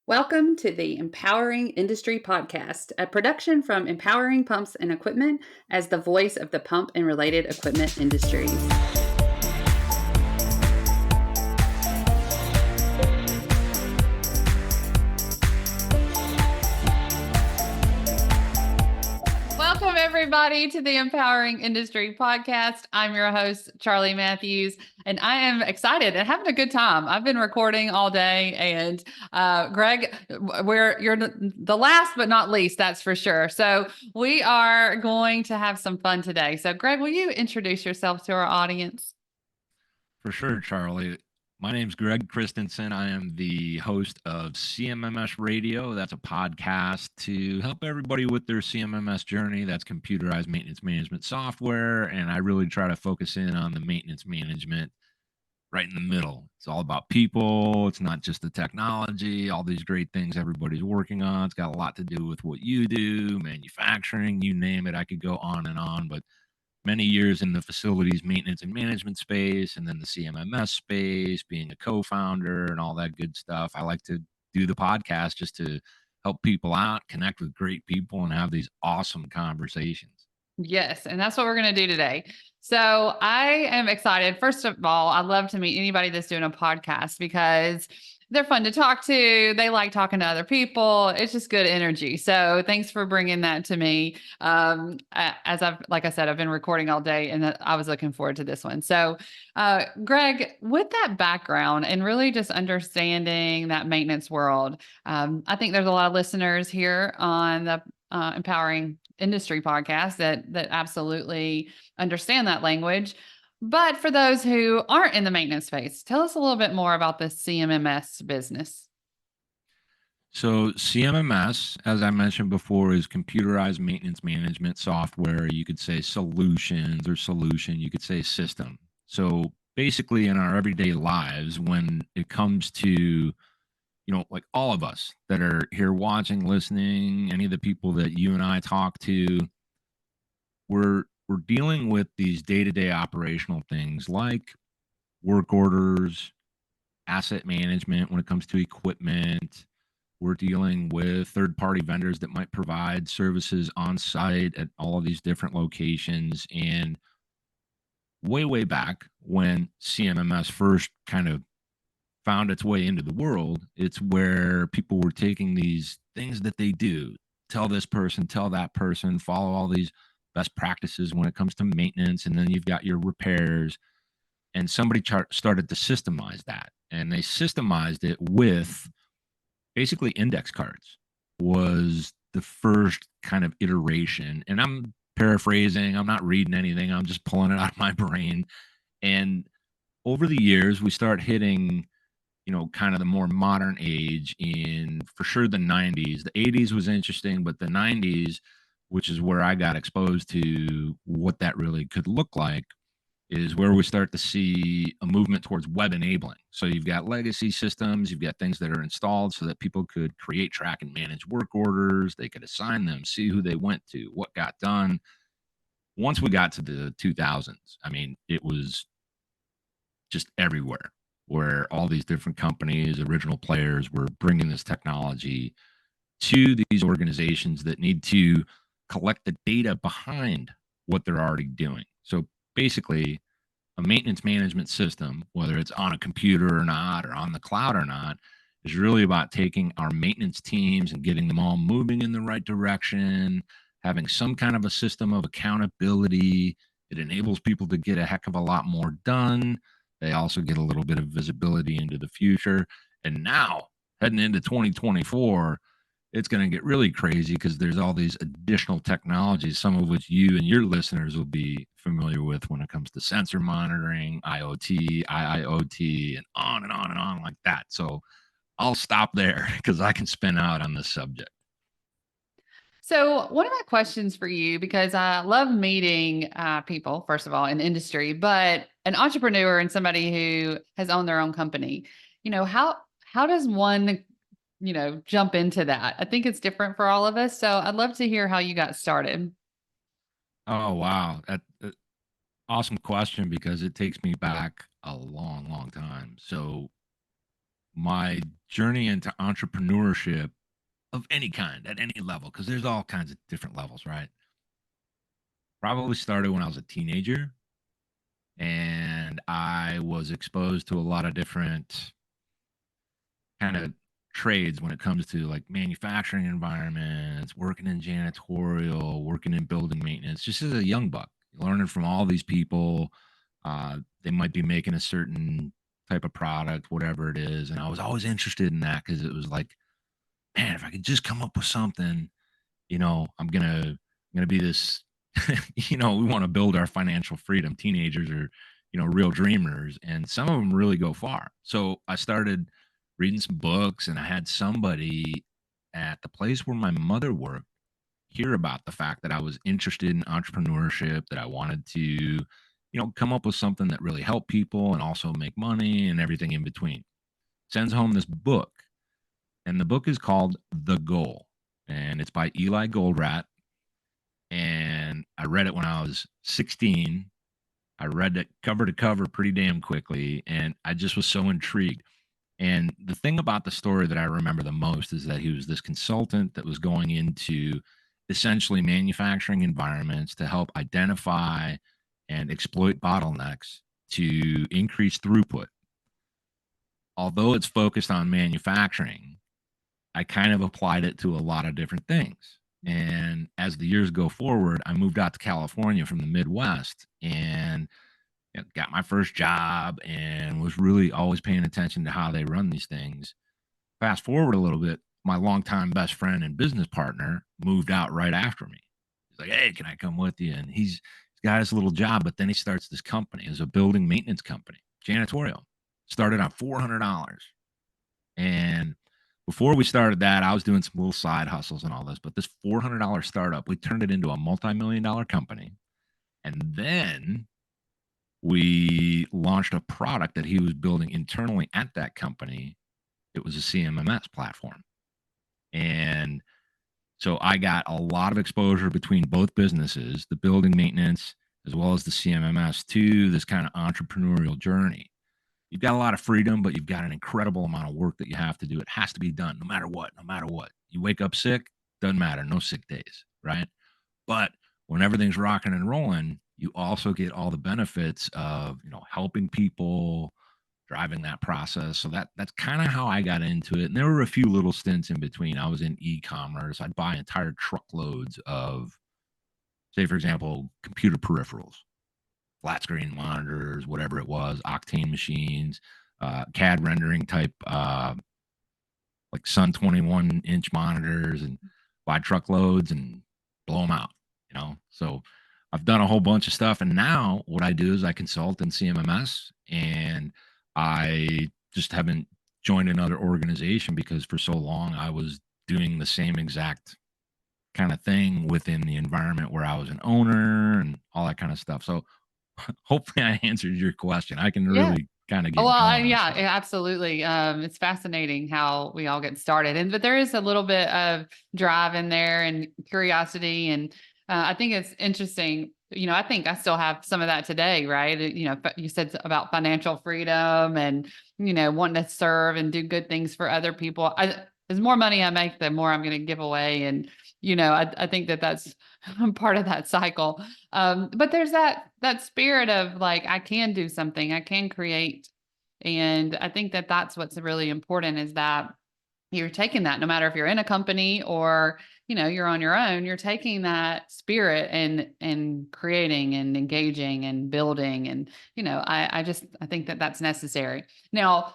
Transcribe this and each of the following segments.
Welcome to the Empowering Industry Podcast, a production from Empowering Pumps and Equipment as the voice of the pump and related equipment industries. Welcome, everybody, to the Empowering Industry Podcast. I'm your host, Charli Matthews, and I am excited and having a good time. I've been recording all day, and Greg, you're the last but not least, that's for sure. So we are going to have some fun today. So, Greg, will you introduce yourself to our audience? For sure, Charli. My name's Greg Christensen. I am the host of CMMSradio. That's a podcast to help everybody with their CMMS journey. That's computerized maintenance management software. And I really try to focus in on the maintenance management right in the middle. It's all about people. It's not just the technology, all these great things everybody's working on. It's got a lot to do with what you do, manufacturing, you name it. I could go on, but many years in the facilities maintenance and management space, and then the CMMS space, being a co-founder and all that good stuff. I like to do the podcast just to help people out, connect with great people, and have these awesome conversations. Yes, and that's what we're going to do today. So I am excited. First of all, I love to meet anybody that's doing a podcast because they're fun to talk to. They like talking to other people. It's just good energy. So thanks for bringing that to me. As like I said, I've been recording all day, and I was looking forward to this one. So, Greg, with that background and really just understanding that maintenance world, I think there's a lot of listeners here on the Empowering Industry podcast that absolutely understand that language. But for those who aren't in the maintenance space, tell us a little bit more about the CMMS business. So CMMS, as I mentioned before, is computerized maintenance management software. You could say solutions or solution. You could say system. So basically in our everyday lives, when it comes to like all of us that are here watching, listening, any of the people that you and I talk to, we're dealing with these day-to-day operational things like work orders, asset management when it comes to equipment. We're dealing with third-party vendors that might provide services on site at all of these different locations. And way back when CMMS first kind of found its way into the world, it's where people were taking these things that they do, tell this person, tell that person, follow all these best practices when it comes to maintenance. And then you've got your repairs. And somebody started to systemize that. And they systemized it with basically index cards was the first kind of iteration. And I'm paraphrasing, I'm not reading anything, I'm just pulling it out of my brain. And over the years, we start hitting kind of the more modern age in for sure the 90s. The 80s was interesting, but the 90s, which is where I got exposed to what that really could look like, is where we start to see a movement towards web enabling. So you've got legacy systems, you've got things that are installed so that people could create, track, and manage work orders. They could assign them, see who they went to, what got done. Once we got to the 2000s, I mean, it was just everywhere where all these different companies, original players were bringing this technology to these organizations that need to collect the data behind what they're already doing. So basically, a maintenance management system, whether it's on a computer or not, or on the cloud or not, is really about taking our maintenance teams and getting them all moving in the right direction, having some kind of a system of accountability. It enables people to get a heck of a lot more done. They also get a little bit of visibility into the future. And now, heading into 2024, it's going to get really crazy because there's all these additional technologies, some of which you and your listeners will be familiar with when it comes to sensor monitoring, IoT, IIoT, and on and on and on like that. So I'll stop there because I can spin out on this subject. So, one of my questions for you, because I love meeting people, first of all, in industry, but an entrepreneur and somebody who has owned their own company, how does one, jump into that? I think it's different for all of us. So, I'd love to hear how you got started. Oh, wow. Awesome question because it takes me back a long time. So my journey into entrepreneurship of any kind at any level, because there's all kinds of different levels, right? Probably started when I was a teenager, and I was exposed to a lot of different kind of trades when it comes to like manufacturing environments, working in janitorial, working in building maintenance, just as a young buck, learning from all these people. They might be making a certain type of product, whatever it is. And I was always interested in that because it was like, man, if I could just come up with something, I'm gonna be this. We want to build our financial freedom. Teenagers are, real dreamers, and some of them really go far. So I started reading some books, and I had somebody at the place where my mother worked hear about the fact that I was interested in entrepreneurship, that I wanted to, come up with something that really helped people and also make money and everything in between. Sends home this book, and the book is called The Goal, and it's by Eli Goldratt. And I read it when I was 16. I read it cover to cover pretty damn quickly, and I just was so intrigued. And the thing about the story that I remember the most is that he was this consultant that was going into essentially manufacturing environments to help identify and exploit bottlenecks to increase throughput. Although it's focused on manufacturing, I kind of applied it to a lot of different things. And as the years go forward, I moved out to California from the Midwest and got my first job and was really always paying attention to how they run these things. Fast forward a little bit, my longtime best friend and business partner moved out right after me. He's like, "Hey, can I come with you?" And he's got his little job, but then he starts this company. It's a building maintenance company, janitorial. Started on $400. And before we started that, I was doing some little side hustles and all this, but this $400 startup, we turned it into a multi-million dollar company. And then we launched a product that he was building internally at that company. It was a CMMS platform. And so I got a lot of exposure between both businesses, the building maintenance as well as the CMMS, to this kind of entrepreneurial journey. You've got a lot of freedom, but you've got an incredible amount of work that you have to do. It has to be done no matter what, no matter what. You wake up sick, doesn't matter, no sick days, right? But when everything's rocking and rolling, you also get all the benefits of, helping people, driving that process. So that's kind of how I got into it. And there were a few little stints in between. I was in e-commerce. I'd buy entire truckloads of, say, for example, computer peripherals, flat screen monitors, whatever it was, Octane machines, CAD rendering type, like Sun 21-inch monitors, and buy truckloads and blow them out. So I've done a whole bunch of stuff. And now what I do is I consult in CMMS, and I just haven't joined another organization because for so long I was doing the same exact kind of thing within the environment where I was an owner and all that kind of stuff. So hopefully I answered your question. I can Yeah. really kind of Well, get going on yeah, stuff. absolutely. It's fascinating how we all get started, but there is a little bit of drive in there and curiosity, and I think it's interesting. I think I still have some of that today, right? You said about financial freedom and wanting to serve and do good things for other people. As more money I make, the more I'm going to give away, and I think that's part of that cycle. But there's that spirit of like I can do something, I can create. And I think that's what's really important is that you're taking that no matter if you're in a company or, you're on your own, you're taking that spirit and creating and engaging and building. And, I think that's necessary. Now,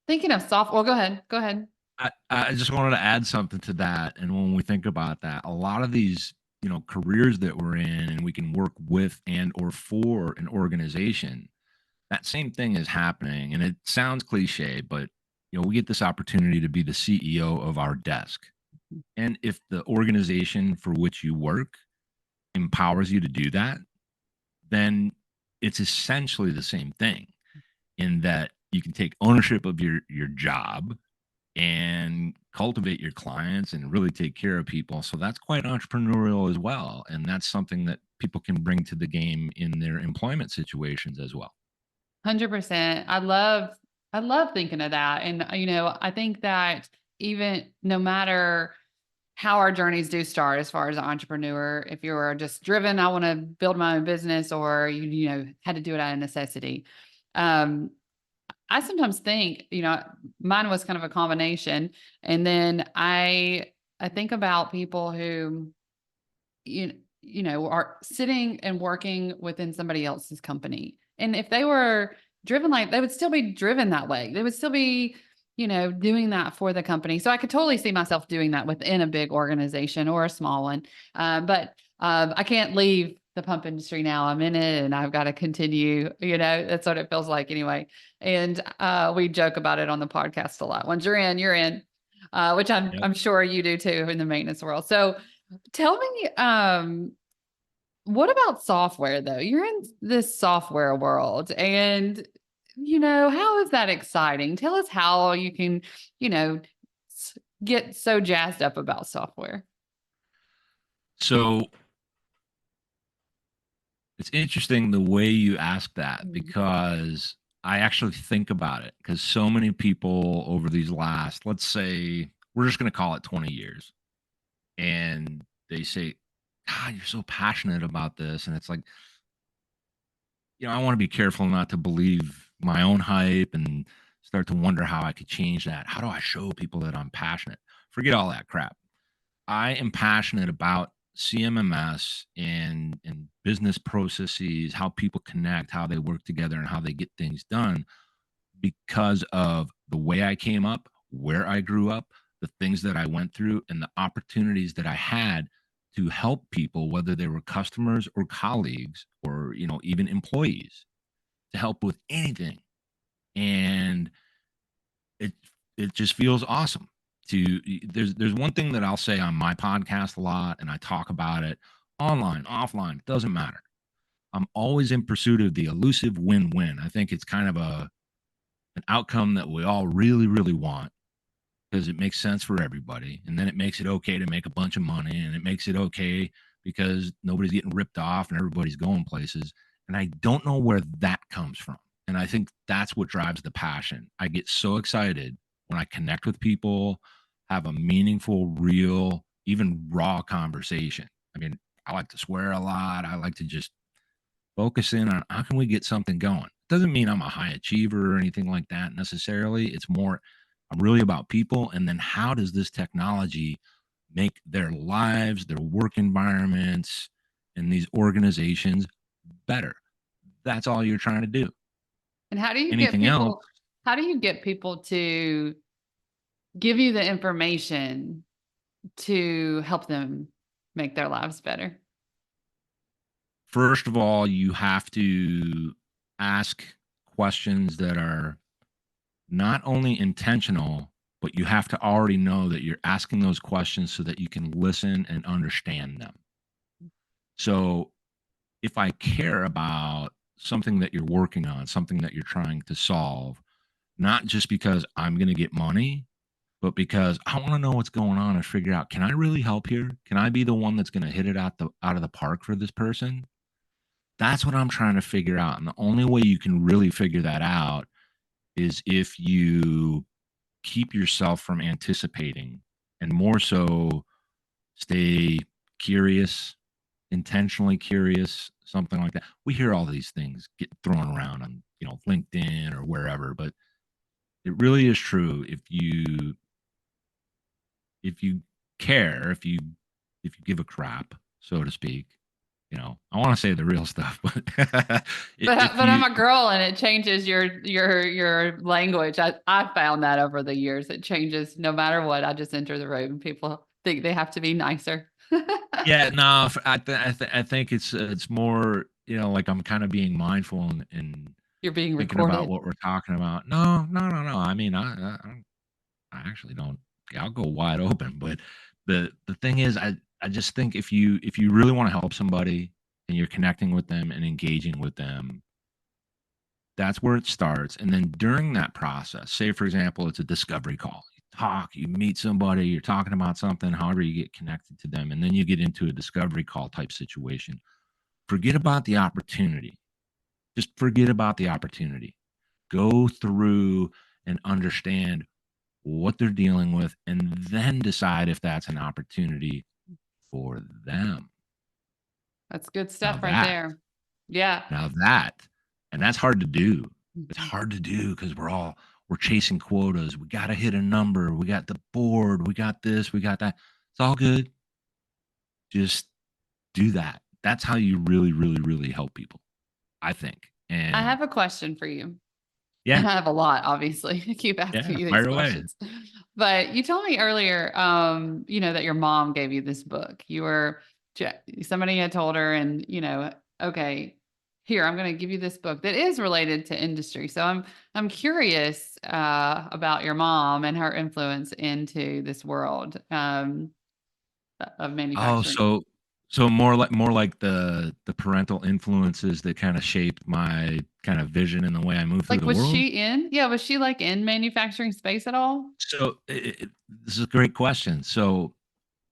thinking of software, go ahead. Go ahead. I just wanted to add something to that. And when we think about that, a lot of these, careers that we're in, and we can work with and or for an organization, that same thing is happening. And it sounds cliche, but we get this opportunity to be the CEO of our desk. And if the organization for which you work empowers you to do that, then it's essentially the same thing, in that you can take ownership of your job and cultivate your clients and really take care of people. So that's quite entrepreneurial as well. And that's something that people can bring to the game in their employment situations as well. 100%. I love I love thinking of that. And, I think that even no matter how our journeys do start as far as an entrepreneur, if you're just driven, I want to build my own business, or had to do it out of necessity. Um, I sometimes think, mine was kind of a combination. And then I think about people who, are sitting and working within somebody else's company. And if they were driven, like, they would still be driven that way. They would still be, doing that for the company. So I could totally see myself doing that within a big organization or a small one. But I can't leave the pump industry now. I'm in it and I've got to continue, that's what it feels like anyway. And we joke about it on the podcast a lot. Once you're in, which Yep. I'm sure you do too in the maintenance world. So tell me, what about software though? You're in this software world, and how is that exciting? Tell us how you can, you know, get so jazzed up about software. So it's interesting the way you ask that, Mhm. because I actually think about it, because so many people over these last, let's say, we're just going to call it 20 years, and they say, God, you're so passionate about this. And it's like, I want to be careful not to believe my own hype and start to wonder how I could change that. How do I show people that I'm passionate? Forget all that crap. I am passionate about CMMS and business processes, how people connect, how they work together, and how they get things done, because of the way I came up, where I grew up, the things that I went through, and the opportunities that I had to help people, whether they were customers or colleagues or, even employees, to help with anything. And it it just feels awesome to there's one thing that I'll say on my podcast a lot, and I talk about it online, offline, it doesn't matter. I'm always in pursuit of the elusive win-win. I think it's kind of an outcome that we all really, really want, because it makes sense for everybody. And then it makes it okay to make a bunch of money, and it makes it okay because nobody's getting ripped off and everybody's going places. And I don't know where that comes from. And I think that's what drives the passion. I get so excited when I connect with people, have a meaningful, real, even raw conversation. I mean, I like to swear a lot. I like to just focus in on how can we get something going. Doesn't mean I'm a high achiever or anything like that necessarily. It's more, I'm really about people, and then how does this technology make their lives, their work environments, and these organizations better. That's all you're trying to do. And how do you get Anything else, people? How do you get people to give you the information to help them make their lives better? first of all, you have to ask questions that are not only intentional, but you have to already know that you're asking those questions so that you can listen and understand them. So if I care about something that you're working on, something that you're trying to solve, not just because I'm going to get money, but because I want to know what's going on and figure out, can I really help here? Can I be the one that's going to hit it out of the park for this person? That's what I'm trying to figure out. And the only way you can really figure that out is if you keep yourself from anticipating, and more so stay curious, intentionally curious, something like that. We hear all these things get thrown around on, LinkedIn or wherever, but it really is true. If you care, if you give a crap, so to speak, I want to say the real stuff, but But if but I'm you a girl, and it changes your language. I found that over the years, it changes no matter what. I just enter the room, and people think they have to be nicer. yeah, no, I think it's more, like I'm kind of being mindful and You're being thinking about recorded. what we're talking about. No, no, no, no. I mean, I actually don't. I'll go wide open, but the thing is, I just think if you really want to help somebody and you're connecting with them and engaging with them, that's where it starts. And then during that process, say for example, it's a discovery call. You talk, you meet somebody, you're talking about something, however you get connected to them, and then you get into a discovery call type situation. Forget about the opportunity. Just forget about the opportunity. Go through. and understand what they're dealing with, and then decide if that's an opportunity for them. That's good Now stuff right that, there. Yeah. now that, and that's hard to do. It's Mhm. hard to do because we're chasing quotas. We got to hit a number. We got the board. We got this. We got that. It's all good. Just do that. That's how you really, really, really help people, I think. I And have a question for you. I yeah, have a lot, obviously. I keep yeah, asking you these fire away. questions. But you told me earlier, that your mom gave you this book. Somebody had told her, and okay, here, I'm going to give you this book that is related to industry. So I'm curious about your mom and her influence into this world of Oh, manufacturing. so more like the parental influences that kind of shaped my kind of vision and the way I move through Like, the was world. she in? Yeah, was she like in manufacturing space at all? So this is a great question. So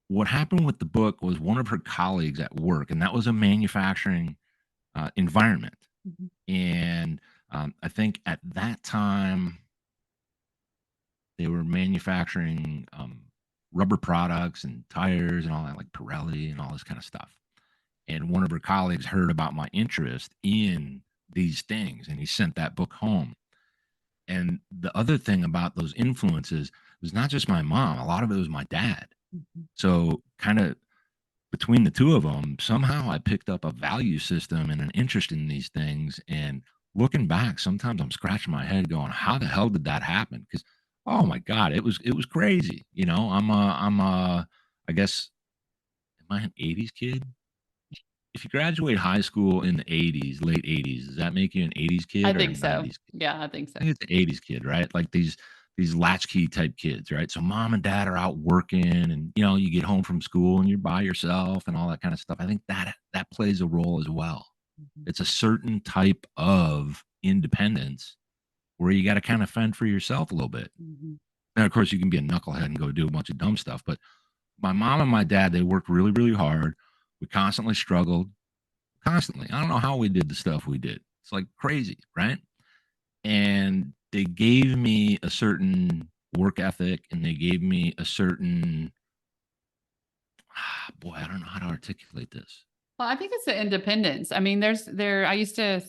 what happened with the book was one of her colleagues at work, and that was a manufacturing environment. Mhm. And I think at that time they were manufacturing rubber products and tires and all that, like Pirelli and all this kind of stuff. And one of her colleagues heard about my interest in these things, and he sent that book home. And the other thing about those influences was not just my mom, a lot of it was my dad. Mhm. So, kind of between the two of them, somehow I picked up a value system and an interest in these things. And looking back, sometimes I'm scratching my head going, how the hell did that happen? Because oh my God, it was crazy. I guess, am I an 80s kid? If you graduate high school in the 80s, late 80s, does that make you an 80s I kid or a think so. 90s kid? Yeah, I think so. I think it's an 80s kid, right? Like these latchkey type kids, right? So mom and dad are out working and you get home from school and you're by yourself and all that kind of stuff. I think that plays a role as well. Mhm. It's a certain type of independence where you got to kind of fend for yourself a little bit. Mhm. And of course you can be a knucklehead and go do a bunch of dumb stuff, but my mom and my dad, they worked really, really hard. We constantly struggled. Constantly. I don't know how we did the stuff we did. It's like crazy, right? And they gave me a certain work ethic and they gave me a certain boy, I don't know how to articulate this. Well, I think it's the independence. I mean, I used to,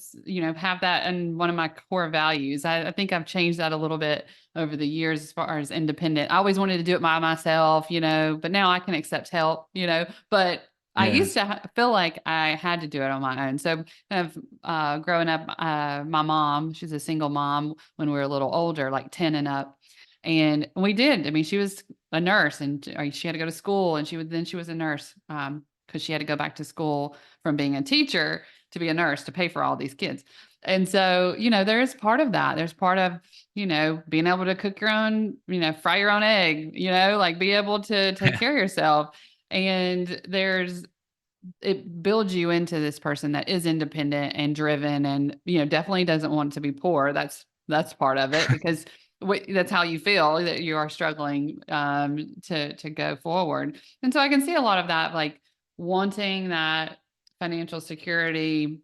have that in one of my core values. I think I've changed that a little bit over the years as far as independent. I always wanted to do it by myself, but now I can accept help, but I Yeah. used to feel like I had to do it on my own. So kind of growing up, my mom, she's a single mom when we were a little older, like 10 and up. And we did. I mean, she was a nurse and she had to go to school and she was a nurse. Because she had to go back to school from being a teacher to be a nurse to pay for all these kids. And so, there is part of that. There's part of, being able to cook your own, fry your own egg, like be able to take care of yourself. And it builds you into this person that is independent and driven and, definitely doesn't want to be poor. That's part of it because that's how you feel that you are struggling to go forward. And so I can see a lot of that, like wanting that financial security,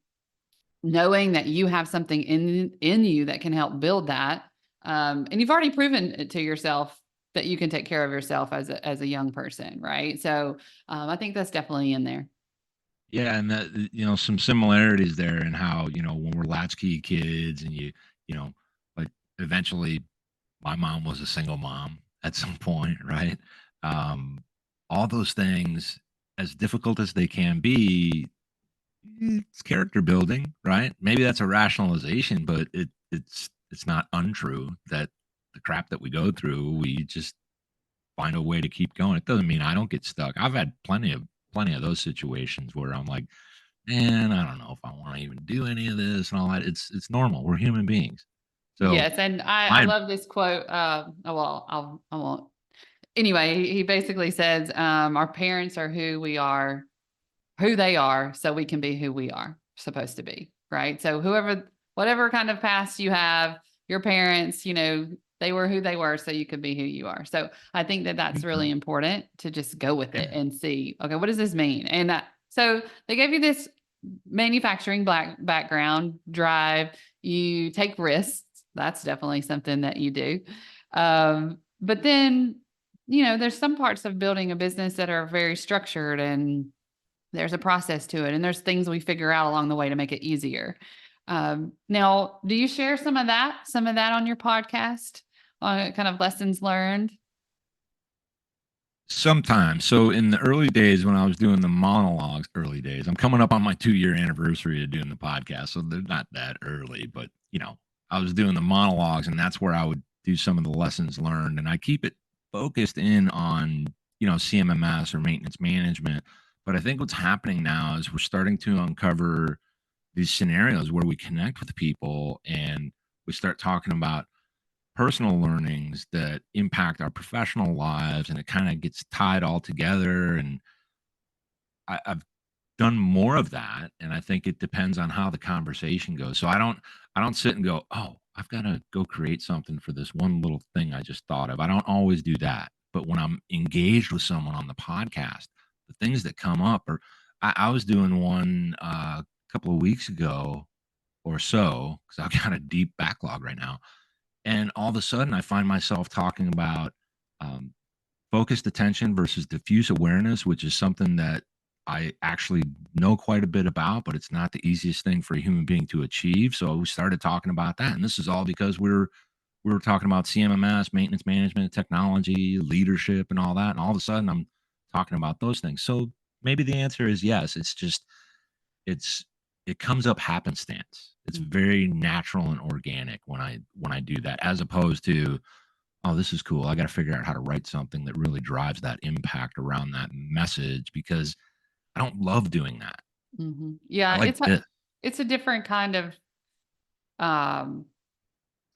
knowing that you have something in you that can help build that. And you've already proven it to yourself that you can take care of yourself as a young person, right? So I think that's definitely in there. Yeah, and that some similarities there in how, when we're latchkey kids and like eventually my mom was a single mom at some point, right? Um, all those things, as difficult as they can be, it's character building, right? Maybe that's a rationalization, but it's not untrue that the crap that we go through, we just find a way to keep going. It doesn't mean I don't get stuck. I've had plenty of those situations where I'm like, man, I don't know if I want to even do any of this and all that. It's normal. We're human beings. So Yes, and I my love this quote. Oh, well, I won't. Anyway, he basically says, "Our parents are who they are, so we can be who we are supposed to be." Right. So whatever kind of past you have, your parents, they were who they were, so you could be who you are. So I think that that's really important to just go with it yeah. and see, okay, what does this mean? And so they gave you this manufacturing black background drive. You take risks. That's definitely something that you do. But then, there's some parts of building a business that are very structured and there's a process to it. And there's things we figure out along the way to make it easier. Now, do you share some of that on your podcast on kind of lessons learned? Sometimes. So in the early days when I was doing the monologues, early days, I'm coming up on my 2-year anniversary of doing the podcast. So they're not that early, but I was doing the monologues and that's where I would do some of the lessons learned. And I keep it focused in on, CMMS or maintenance management. But I think what's happening now is we're starting to uncover these scenarios where we connect with people and we start talking about personal learnings that impact our professional lives and it kind of gets tied all together. And I've done more of that, and I think it depends on how the conversation goes. So I don't sit and go, oh, I've got to go create something for this one little thing I just thought of. I don't always do that, but when I'm engaged with someone on the podcast, the things that come up are I was doing one a couple of weeks ago or so because I've got a deep backlog right now. And all of a sudden, I find myself talking about um, focused attention versus diffuse awareness, which is something that I actually know quite a bit about, but it's not the easiest thing for a human being to achieve. So we started talking about that, and this is all because we were talking about CMMS, maintenance management, technology, leadership, and all that. And all of a sudden, I'm talking about those things. So maybe the answer is yes. It's just it's it comes up happenstance. It's very natural and organic when I do that, as opposed to, oh, this is cool. I got to figure out how to write something that really drives that impact around that message because I don't love doing that. I Yeah, like this. it's a different kind of um,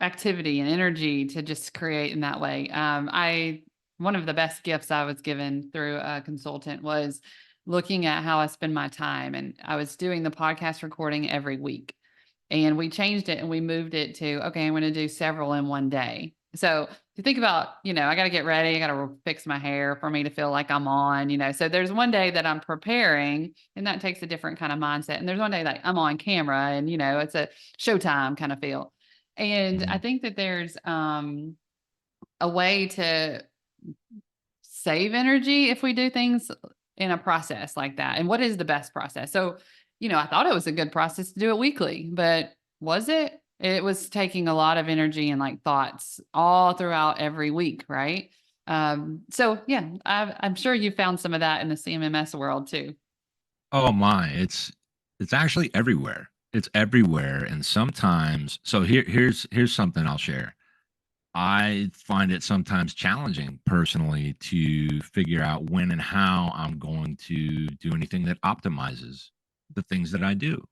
activity and energy to just create in that way. I One of the best gifts I was given through a consultant was looking at how I spend my time, and I was doing the podcast recording every week. And we changed it and we moved it to, okay, I'm going to do several in one day. So if you think about, I got to get ready, I got to fix my hair for me to feel like I'm on. So there's one day that I'm preparing and that takes a different kind of mindset. And there's one day that I'm on camera and, it's a showtime kind of feel. And I Mhm. think that there's a way to save energy if we do things in a process like that. And what is the best process? So, I thought it was a good process to do it weekly, but was it? It was taking a lot of energy and like thoughts all throughout every week, right? So yeah, I'm sure you found some of that in the CMMS world too. Oh my, it's actually everywhere. It's everywhere. And sometimes, so here's something I'll share. I find it sometimes challenging personally to figure out when and how I'm going to do anything that optimizes the things that I do.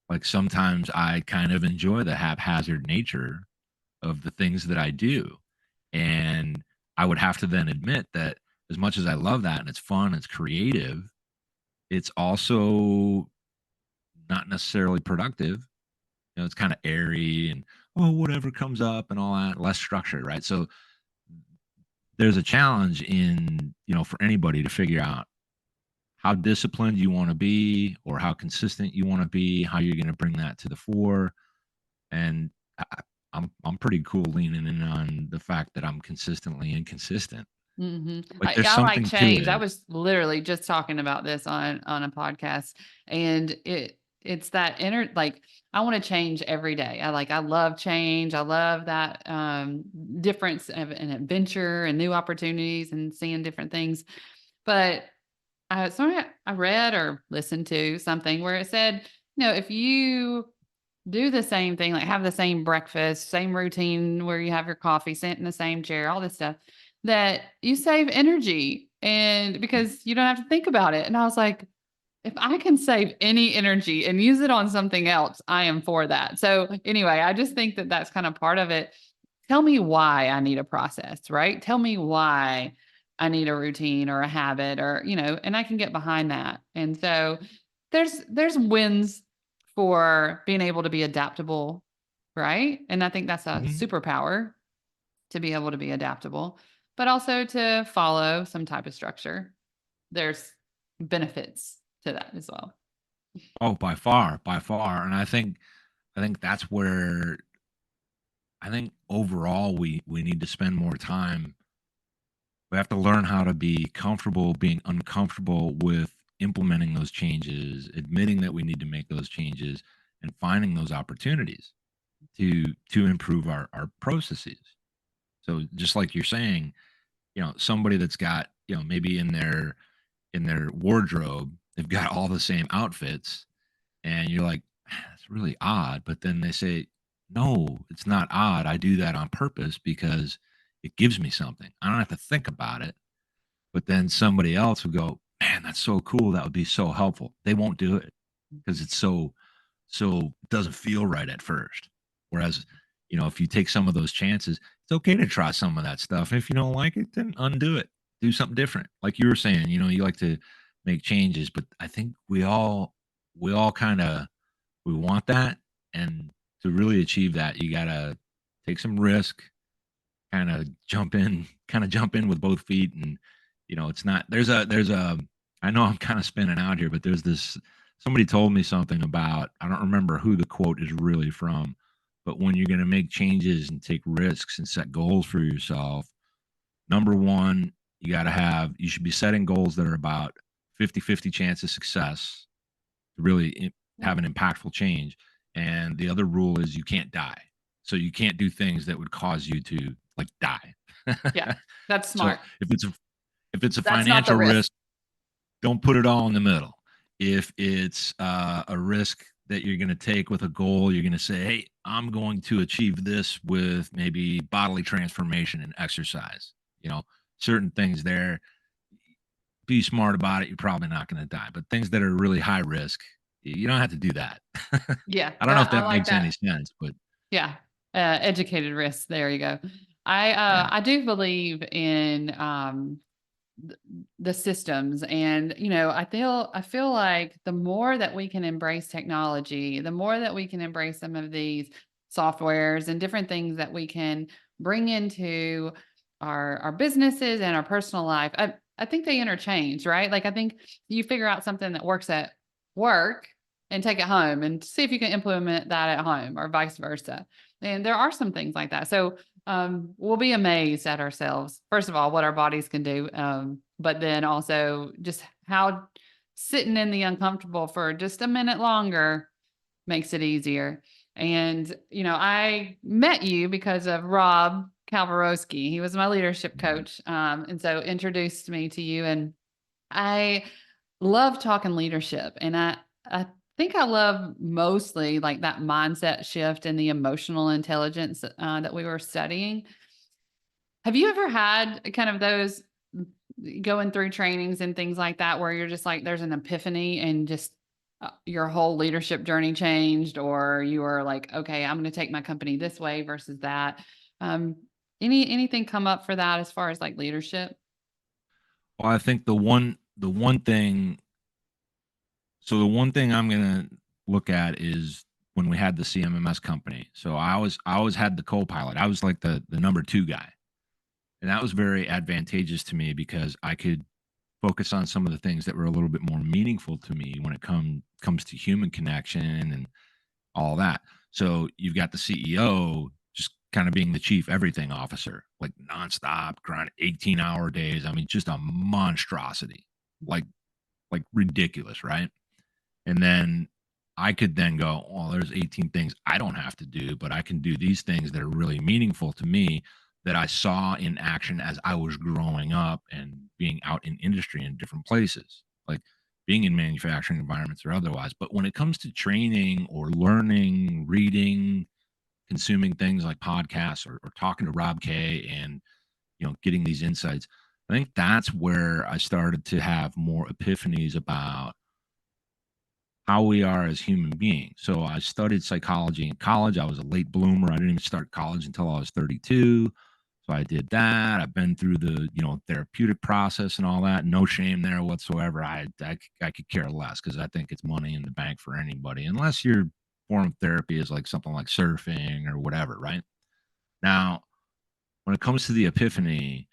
Like sometimes I kind of enjoy the haphazard nature of the things that I do. And I would have to then admit that as much as I love that and it's fun, it's creative, it's also not necessarily productive. It's kind of airy and, oh, whatever comes up and all that, less structured, right? So there's a challenge in, for anybody to figure out how disciplined you want to be or how consistent you want to be, how you're going to bring that to the fore. And I'm pretty cool leaning in on the fact that I'm consistently inconsistent. Like there's I like something to change. I it. was literally just talking about this on a podcast, and it's that inner like I want to change every day. I love change. I love that difference of an adventure and new opportunities and seeing different things. But somewhere I read or listened to something where it said, if you do the same thing, like have the same breakfast, same routine where you have your coffee, sit in the same chair, all this stuff, that you save energy and because you don't have to think about it. And I was like, if I can save any energy and use it on something else, I am for that. So anyway, I just think that that's kind of part of it. Tell me why I need a process, right? Tell me why I need a routine or a habit or, and I can get behind that. And so there's wins for being able to be adaptable, right? And I think that's a Mhm. superpower to be able to be adaptable, but also to follow some type of structure. There's benefits to that as well. Oh, by far, by far. And I think that's where I think overall we need to spend more time. We have to learn how to be comfortable being uncomfortable with implementing those changes, admitting that we need to make those changes, and finding those opportunities to improve our processes. So just like you're saying, somebody that's got, maybe in their wardrobe, they've got all the same outfits, and you're like, that's really odd. But then they say, no, it's not odd. I do that on purpose because it gives me something. I don't have to think about it. But then somebody else will go, man, that's so cool. That would be so helpful. They won't do it because it's so it doesn't feel right at first. Whereas, if you take some of those chances, it's okay to try some of that stuff. If you don't like it, then undo it. Do something different. Like you were saying, you like to make changes, but I think we all kind of we want that. And to really achieve that, you gotta take some risk, kind of jump in with both feet. And it's not there's a I know I'm kind of spinning out here, but there's this somebody told me something about, I don't remember who the quote is really from, but when you're going to make changes and take risks and set goals for yourself, number one, you should be setting goals that are about 50-50 chance of success to really have an impactful change. And the other rule is you can't die. So you can't do things that would cause you to like die. Yeah, that's So smart. if it's a That's not the financial risk. risk, don't put it all in the middle. If it's a risk that you're going to take with a goal, you're going to say, hey, I'm going to achieve this with maybe bodily transformation and exercise. You know, certain things there, be smart about it. You're probably not going to die. But things that are really high risk, you don't have to do that. Yeah, I don't know that if I that like makes any that. sense, but Yeah, educated risk. There you go. yeah. I do believe in the systems, and I feel like the more that we can embrace technology, the more that we can embrace some of these softwares and different things that we can bring into our businesses and our personal life. I think they interchange, right? Like I think you figure out something that works at work and take it home and see if you can implement that at home or vice versa. And there are some things like that. So we'll be amazed at ourselves. First of all, what our bodies can do, but then also just how sitting in the uncomfortable for just a minute longer makes it easier. And I met you because of Rob Kalvarowski. He was my leadership Mhm. coach, and so introduced me to you. And I love talking leadership, and I think I love mostly like that mindset shift and the emotional intelligence that we were studying. Have you ever had kind of those going through trainings and things like that where you're just like there's an epiphany and just your whole leadership journey changed, or you are like, okay, I'm going to take my company this way versus that? Um, anything come up for that as far as like leadership? Well, I think the one thing I'm gonna look at is when we had the CMMS company. So I always had the co-pilot. I was like the number two guy. And that was very advantageous to me because I could focus on some of the things that were a little bit more meaningful to me when it comes to human connection and all that. So you've got the CEO just kind of being the chief everything officer, like nonstop, grind 18-hour days. I mean, just a monstrosity, like ridiculous, right? And then I could then go, well, there's 18 things I don't have to do, but I can do these things that are really meaningful to me that I saw in action as I was growing up and being out in industry in different places, like being in manufacturing environments or otherwise. But when it comes to training or learning, reading, consuming things like podcasts or talking to Rob K and getting these insights, I think that's where I started to have more epiphanies about how we are as human beings. So I studied psychology in college. I was a late bloomer. I didn't even start college until I was 32. So I did that. I've been through the, therapeutic process and all that. No shame there whatsoever. I could care less because I think it's money in the bank for anybody, unless your form of therapy is like something like surfing or whatever, right? Now, when it comes to the epiphany,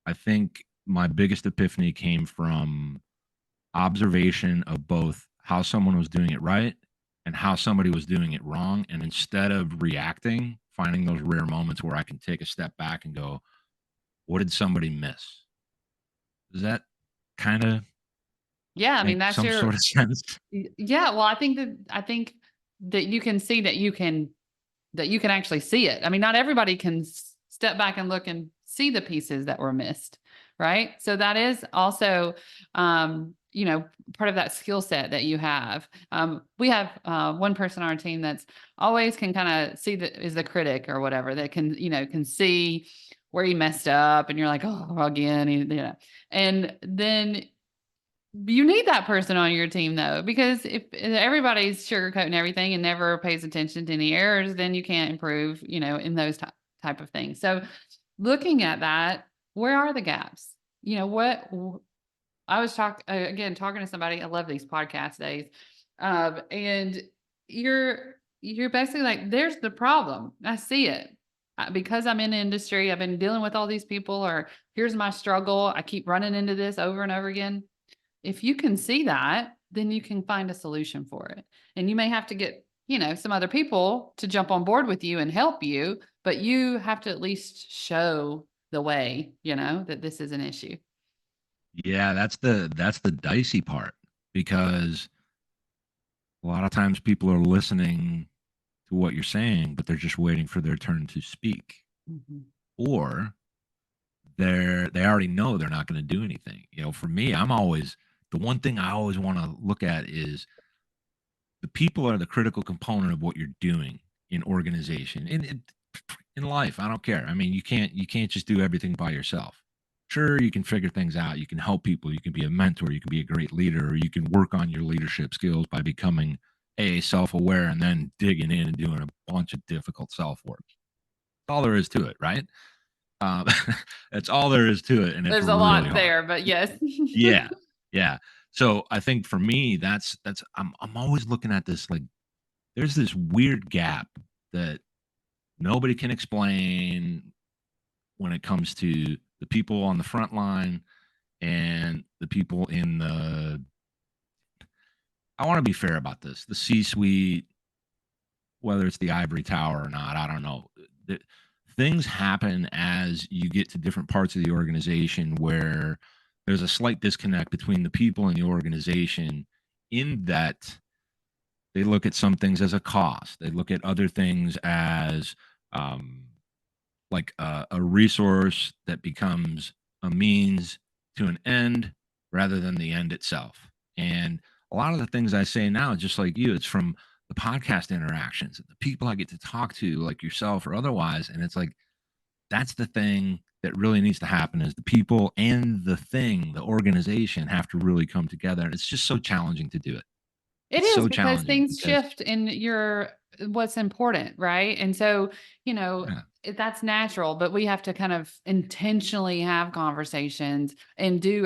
I think my biggest epiphany came from observation of both how someone was doing it right and how somebody was doing it wrong. And instead of reacting finding those rare moments where I can take a step back and go, what did somebody miss? Does that kind of Yeah. I mean, make that's some sort your, of sense? yeah. Well, I think that you can see that you can actually see it. I mean, not everybody can step back and look and see the pieces that were missed, right? So that is also, part of that skill set that you have. We have one person on our team that's always can kind of see that is the critic or whatever that can see where he messed up, and you're like, oh, again, and then you need that person on your team though, because if everybody's sugarcoating everything and never pays attention to any errors, then you can't improve, in those type of things. So looking at that, where are the gaps? What I was talking to somebody. I love these podcast days. And you're basically like, there's the problem. I see it. Because I'm in the industry, I've been dealing with all these people, or here's my struggle. I keep running into this over and over again. If you can see that, then you can find a solution for it. And you may have to get, some other people to jump on board with you and help you, but you have to at least show the way, that this is an issue. Yeah, that's the dicey part, because a lot of times people are listening to what you're saying, but they're just waiting for their turn to speak. Mhm. Or they already know they're not going to do anything. For me, I'm always the one thing I always want to look at is the people are the critical component of what you're doing in organization, in life. I don't care. I mean, you can't just do everything by yourself. Sure, you can figure things out, you can help people, you can be a mentor, you can be a great leader, or you can work on your leadership skills by becoming self-aware and then digging in and doing a bunch of difficult self-work. That's all there is to it, right? um, that's all there is to it, and it's There's a really lot hard. there, but yes. Yeah, yeah. So I think for me, that's I'm always looking at this like there's this weird gap that nobody can explain when it comes to the people on the front line and the people in the I want to be fair about this. The C-suite, whether it's the ivory tower or not, I don't know. Things happen as you get to different parts of the organization where there's a slight disconnect between the people and the organization, in that they look at some things as a cost. They look at other things as um, like a resource that becomes a means to an end rather than the end itself. And a lot of the things I say now, just like you, it's from the podcast interactions, the people I get to talk to, like yourself or otherwise. And it's like, that's the thing that really needs to happen, is the people and the organization have to really come together. And it's just so challenging to do it. It It's is, so because challenging things because shift in what's important, right? And so, yeah, that's natural, but we have to kind of intentionally have conversations and do,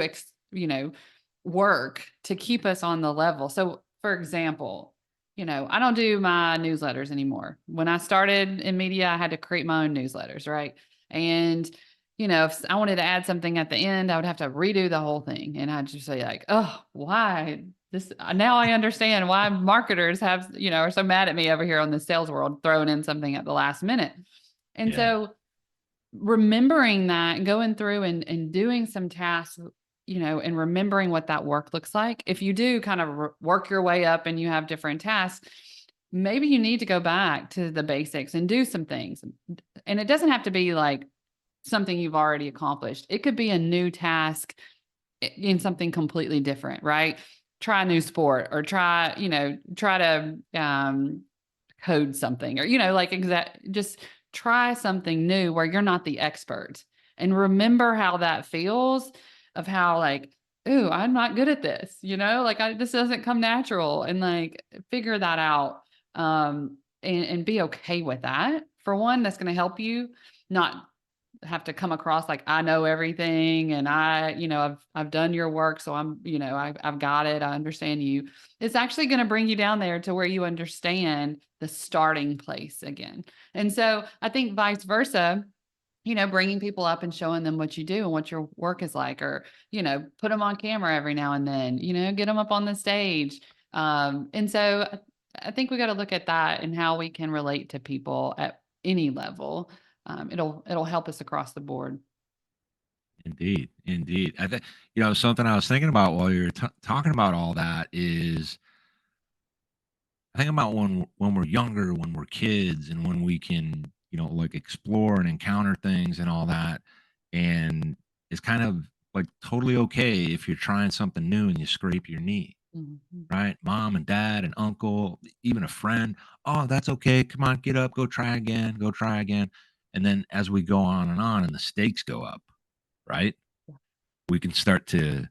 work to keep us on the level. So, for example, I don't do my newsletters anymore. When I started in media, I had to create my own newsletters, right? And if I wanted to add something at the end, I would have to redo the whole thing. And I'd just say like, oh, why this? Now I understand why marketers are so mad at me over here on the sales world, throwing in something at the last minute. And yeah, so remembering that and going through and doing some tasks, and remembering what that work looks like. If you do kind of work your way up and you have different tasks, maybe you need to go back to the basics and do some things. And it doesn't have to be like something you've already accomplished. It could be a new task in something completely different, right? Try a new sport, or try to code something, or, just try something new where you're not the expert, and remember how that feels, of how like, ooh, I'm not good at this, this doesn't come natural, and like figure that out. And be okay with that. For one, that's going to help you not have to come across like I know everything, and I've done your work, so I've got it. I understand you. It's actually going to bring you down there to where you understand the starting place again. And so I think vice versa, bringing people up and showing them what you do and what your work is like, or, put them on camera every now and then, get them up on the stage. And so I think we got to look at that and how we can relate to people at any level, it'll help us across the board. Indeed, indeed. I think something I was thinking about while you're talking about all that is I think about when we're younger, when we're kids, and when we can like explore and encounter things and all that, and it's kind of like totally okay if you're trying something new and you scrape your knee, Mhm. right? Mom and dad and uncle, even a friend. Oh, that's okay. Come on, get up, go try again, go try again. And then as we go on and the stakes go up, right? We can start to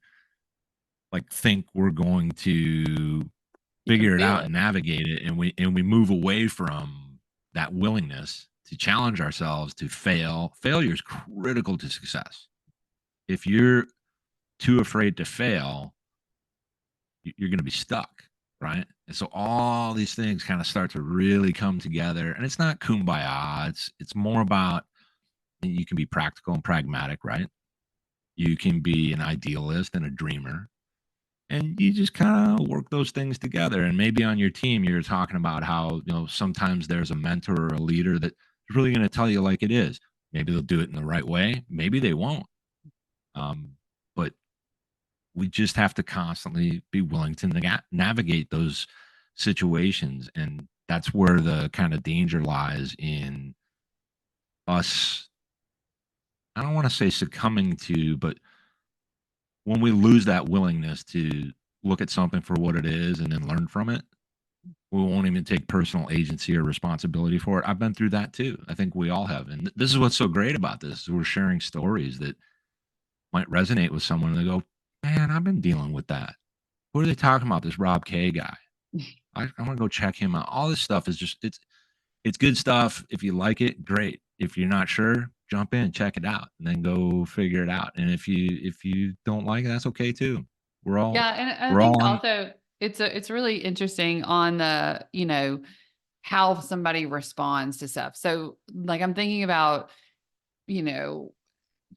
like think we're going to You can figure it feel out and it. navigate it, and we move away from that willingness to challenge ourselves to fail. Failure is critical to success. If you're too afraid to fail, you're going to be stuck, right? And so all these things kind of start to really come together, and it's not kumbaya. It's more about you can be practical and pragmatic, right? You can be an idealist and a dreamer, and you just kind of work those things together. And maybe on your team you're talking about how sometimes there's a mentor or a leader that's really going to tell you like it is. Maybe they'll do it in the right way, maybe they won't. But we just have to constantly be willing to navigate those situations, and that's where the kind of danger lies in us. I don't want to say succumbing to, but when we lose that willingness to look at something for what it is and then learn from it, we won't even take personal agency or responsibility for it. I've been through that too. I think we all have. And this is what's so great about this. We're sharing stories that might resonate with someone and they go, man, I've been dealing with that. What are they talking about? This Rob K guy. I want to go check him out. All this stuff is just it's good stuff. If you like it, great. If you're not sure, jump in, check it out, and then go figure it out. And if you don't like it, that's okay too. We're all Yeah, and I we're think all on. also it's really interesting on the, how somebody responds to stuff. So like I'm thinking about, you know,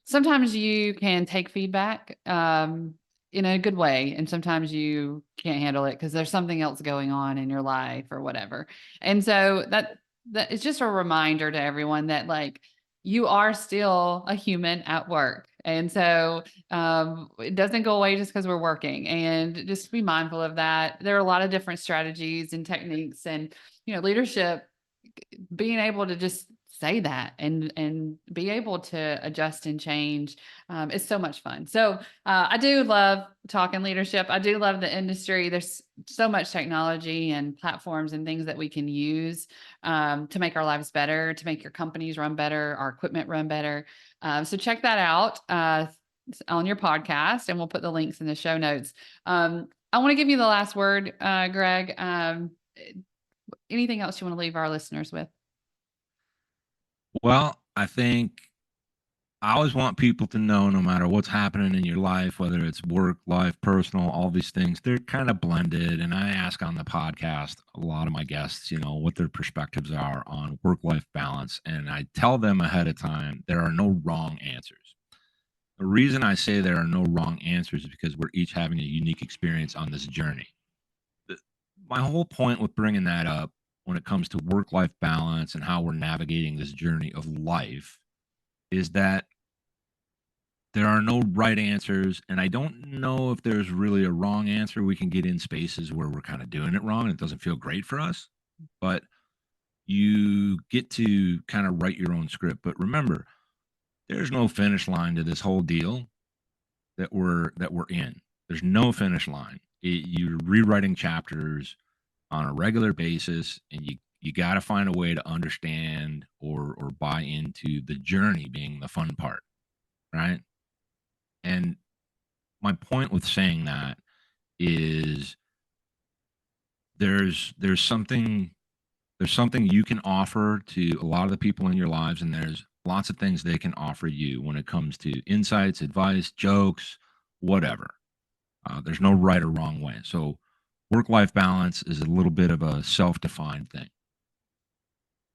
sometimes you can take feedback in a good way, and sometimes you can't handle it because there's something else going on in your life or whatever. And so that is just a reminder to everyone that like you are still a human at work. And so it doesn't go away just because we're working, and just be mindful of that. There are a lot of different strategies and techniques, and leadership being able to just say that and be able to adjust and change is so much fun. So I do love talking leadership. I do love the industry. There's so much technology and platforms and things that we can use to make our lives better, to make your companies run better, our equipment run better. So check that out on your podcast, and we'll put the links in the show notes. I want to give you the last word, Greg. Anything else you want to leave our listeners with? Well, I think I always want people to know no matter what's happening in your life, whether it's work, life, personal, all these things, they're kind of blended. And I ask on the podcast a lot of my guests, what their perspectives are on work life balance. And I tell them ahead of time, there are no wrong answers. The reason I say there are no wrong answers is because we're each having a unique experience on this journey. The- My whole point with bringing that up when it comes to work life balance and how we're navigating this journey of life is that there are no right answers, and I don't know if there's really a wrong answer. We can get in spaces where we're kind of doing it wrong and it doesn't feel great for us, but you get to kind of write your own script. But remember, there's no finish line to this whole deal that we're in. There's no finish line. You're rewriting chapters on a regular basis, and you got to find a way to understand or buy into the journey being the fun part, right? And my point with saying that is there's something you can offer to a lot of the people in your lives, and there's lots of things they can offer you when it comes to insights, advice, jokes, whatever. There's no right or wrong way. So work life balance is a little bit of a self-defined thing,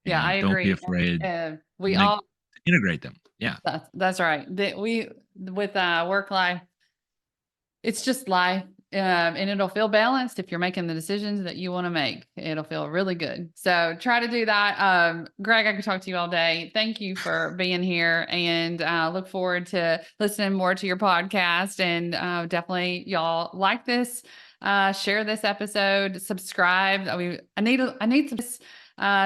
Yeah, I and don't be agree. afraid to We make all to integrate them. Yeah. that's right. That we with work life, it's just life. And it'll feel balanced if you're making the decisions that you want to make. It'll feel really good. So try to do that. Greg, I could talk to you all day. Thank you for being here, and look forward to listening more to your podcast. And definitely, y'all like this. Share this episode. Subscribe. I need some.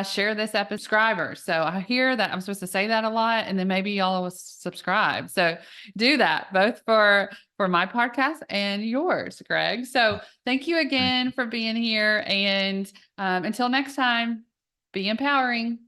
Share this episode, subscribers. So I hear that I'm supposed to say that a lot, and then maybe y'all will subscribe. So do that both for my podcast and yours, Greg. So thank you again for being here. And until next time, be empowering.